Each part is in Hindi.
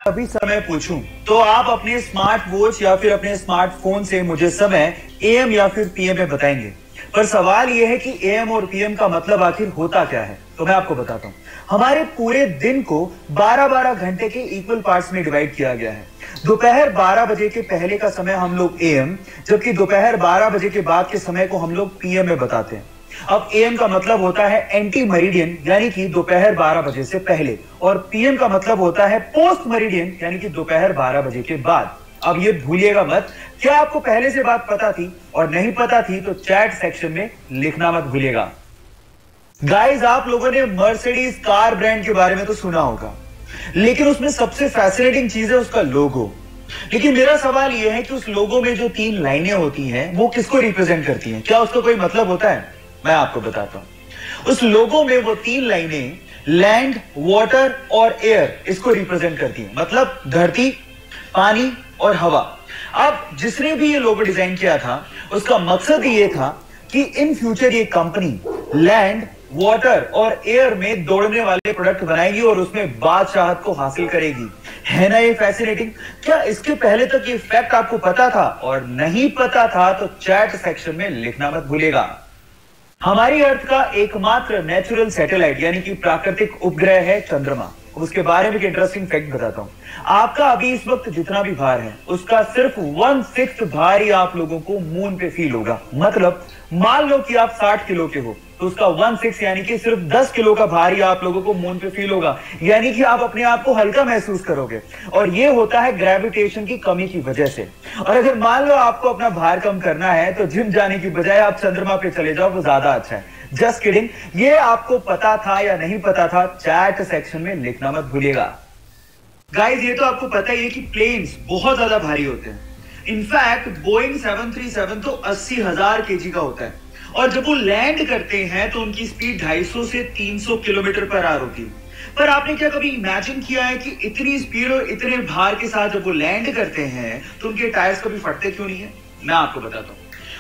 अभी समय पूछूं तो आप अपने स्मार्ट वॉच या फिर अपने स्मार्टफोन से मुझे समय एएम या फिर पीएम में बताएंगे। पर सवाल यह है कि एएम और पीएम का मतलब आखिर होता क्या है। तो मैं आपको बताता हूं। हमारे पूरे दिन को 12-12 घंटे के इक्वल पार्ट्स में डिवाइड किया गया है। दोपहर 12 बजे के पहले का समय हम लोग एएम, जबकि दोपहर 12 बजे के बाद के समय को हम लोग पीएम में बताते हैं। अब एएम का मतलब होता है एंटी मेरिडियन, यानी कि दोपहर 12 बजे से पहले, और पीएम का मतलब होता है पोस्ट मेरिडियन, यानी कि दोपहर 12 बजे के बाद। अब ये भूलिएगा मत। क्या आपको पहले से बात पता थी? और नहीं पता थी तो चैट सेक्शन में लिखना मत भूलिएगा। गाइस, आप लोगों ने मर्सिडीज कार ब्रांड के बारे में तो सुना होगा, लेकिन उसमें सबसे फैसिनेटिंग चीज है उसका लोगो। लेकिन मेरा सवाल यह है कि उस लोगो में जो 3 लाइनें होती हैं वो किसको रिप्रेजेंट करती हैं? क्या उसका कोई मतलब होता है? मैं आपको बताता हूं। उस लोगो में वो 3 लाइनें लैंड, वाटर और एयर इसको रिप्रेजेंट करती हैं। मतलब धरती, पानी और हवा। अब जिसने भी ये लोगो डिजाइन किया था उसका मकसद ये था कि इन फ्यूचर ये कंपनी लैंड, वाटर और एयर में दौड़ने वाले प्रोडक्ट बनाएगी और उसमें बादशाहत को हासिल करेगी। है ना ये फैसिनेटिंग? क्या इसके पहले तक ये फैक्ट आपको पता था? और नहीं पता था तो चैट सेक्शन में लिखना मत भूलिएगा। हमारी अर्थ का एकमात्र नेचुरल सैटेलाइट यानी कि प्राकृतिक उपग्रह है चंद्रमा। उसके बारे में एक इंटरेस्टिंग फैक्ट बताता हूं। आपका अभी इस वक्त जितना भी भार है उसका सिर्फ 1/6 भार ही आप लोगों को मून पे फील होगा। मतलब मान लो कि आप 60 किलो के हो तो उसका 1/6 यानी कि सिर्फ 10 किलो का भार ही आप लोगों को मून पे फील होगा। यानी कि आप अपने आप को हल्का महसूस करोगे, और ये होता है ग्रेविटेशन की कमी की वजह से। और अगर मान लो आपको अपना भार कम करना है तो जिम जाने की बजाय आप चंद्रमा पे चले जाओ, वो ज्यादा अच्छा है। Just kidding. ये आपको पता था या नहीं पता था? चैट सेक्शन में लिखना मत भूलिएगा। गाइस, ये तो आपको पता ही है कि प्लेन्स बहुत ज्यादा भारी होते हैं। इनफैक्ट बोइंग 737 तो 80,000 केजी का होता है, और जब वो लैंड करते हैं तो उनकी स्पीड 250 से 300 किलोमीटर पर आवर होती है। पर आपने क्या कभी इमेजिन किया है कि इतनी स्पीड और इतने भार के साथ जब वो लैंड करते हैं तो उनके टायर्स कभी फटते क्यों नहीं है? मैं आपको बताता हूं।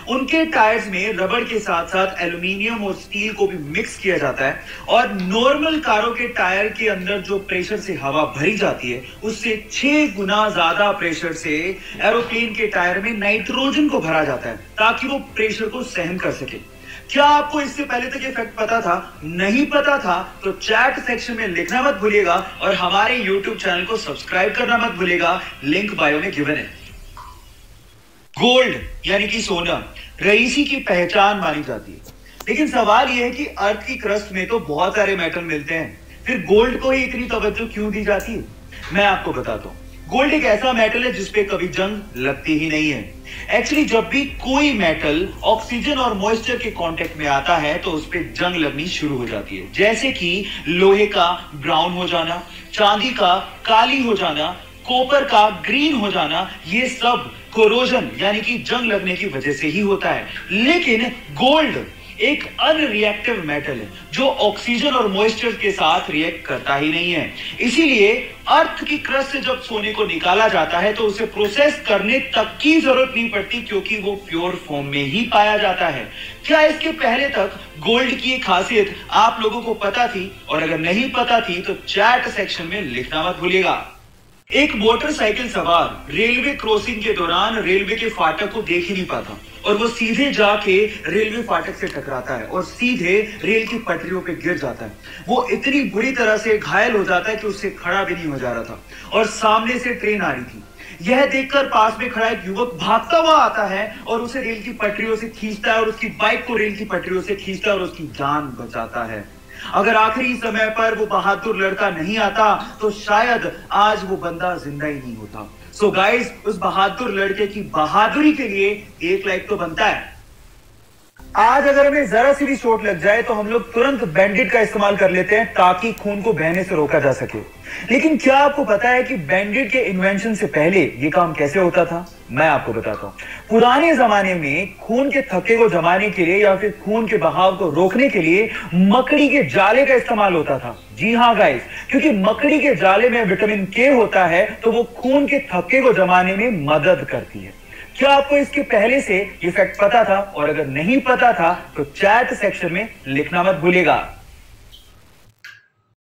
उनके टायर्स में रबड़ के साथ साथ एल्यूमिनियम और स्टील को भी मिक्स किया जाता है, और नॉर्मल कारों के टायर के अंदर जो प्रेशर से हवा भरी जाती है उससे 6 गुना ज्यादा प्रेशर से एरोप्लेन के टायर में नाइट्रोजन को भरा जाता है ताकि वो प्रेशर को सहन कर सके। क्या आपको इससे पहले तक ये फैक्ट पता था? नहीं पता था तो चैट सेक्शन में लिखना मत भूलिएगा, और हमारे यूट्यूब चैनल को सब्सक्राइब करना मत भूलिएगा। लिंक बायो में गिवन है। गोल्ड यानी कि सोना रईसी की पहचान मानी जाती है, लेकिन सवाल यह है कि अर्थ की क्रस्ट में तो बहुत सारे मेटल मिलते हैं, फिर गोल्ड को ही इतनी तवज्जो क्यों दी जाती है? मैं आपको बताता हूं। गोल्ड एक ऐसा मेटल है जिसपे कभी जंग लगती ही नहीं है। एक्चुअली जब भी कोई मेटल ऑक्सीजन और मॉइस्चर के कांटेक्ट में आता है तो उस पर जंग लगनी शुरू हो जाती है। जैसे कि लोहे का ब्राउन हो जाना, चांदी का काली हो जाना, कॉपर का ग्रीन हो जाना, ये सब कोरोजन यानी कि जंग लगने की वजह से ही होता है। लेकिन गोल्ड एक अनरिएक्टिव मेटल है जो ऑक्सीजन और मॉइस्चर के साथ रिएक्ट करता ही नहीं है। इसीलिए अर्थ की क्रस्ट से जब सोने को निकाला जाता है तो उसे प्रोसेस करने तक की जरूरत नहीं पड़ती, क्योंकि वो प्योर फॉर्म में ही पाया जाता है। क्या इसके पहले तक गोल्ड की एक खासियत आप लोगों को पता थी? और अगर नहीं पता थी तो चैट सेक्शन में लिखना मत भूलिएगा। एक मोटरसाइकिल सवार रेलवे क्रॉसिंग के दौरान रेलवे के फाटक को देख ही नहीं पाता, और वो सीधे जाके रेलवे फाटक से टकराता है और सीधे रेल की पटरियों पे गिर जाता है। वो इतनी बुरी तरह से घायल हो जाता है कि उससे खड़ा भी नहीं हो जा रहा था, और सामने से ट्रेन आ रही थी। यह देखकर पास में खड़ा एक युवक भागता हुआ आता है और उसे रेल की पटरियों से खींचता है, और उसकी बाइक को रेल की पटरियों से खींचता है और उसकी जान बचाता है। अगर आखिरी समय पर वो बहादुर लड़का नहीं आता तो शायद आज वो बंदा जिंदा ही नहीं होता। सो गाइस, उस बहादुर लड़के की बहादुरी के लिए 1 लाइक तो बनता है। आज अगर हमें जरा सी भी चोट लग जाए तो हम लोग तुरंत बैंडेड का इस्तेमाल कर लेते हैं ताकि खून को बहने से रोका जा सके। लेकिन क्या आपको पता है कि बैंडेड के इन्वेंशन से पहले ये काम कैसे होता था? मैं आपको बताता हूं। पुराने जमाने में खून के थक्के को जमाने के लिए या फिर खून के बहाव को रोकने के लिए मकड़ी के जाले का इस्तेमाल होता था। जी हाँ गाइस, क्योंकि मकड़ी के जाले में विटामिन के होता है तो वो खून के थक्के को जमाने में मदद करती है। क्या आपको इसके पहले से ये फैक्ट पता था? और अगर नहीं पता था तो चैट सेक्शन में लिखना मत भूलिएगा।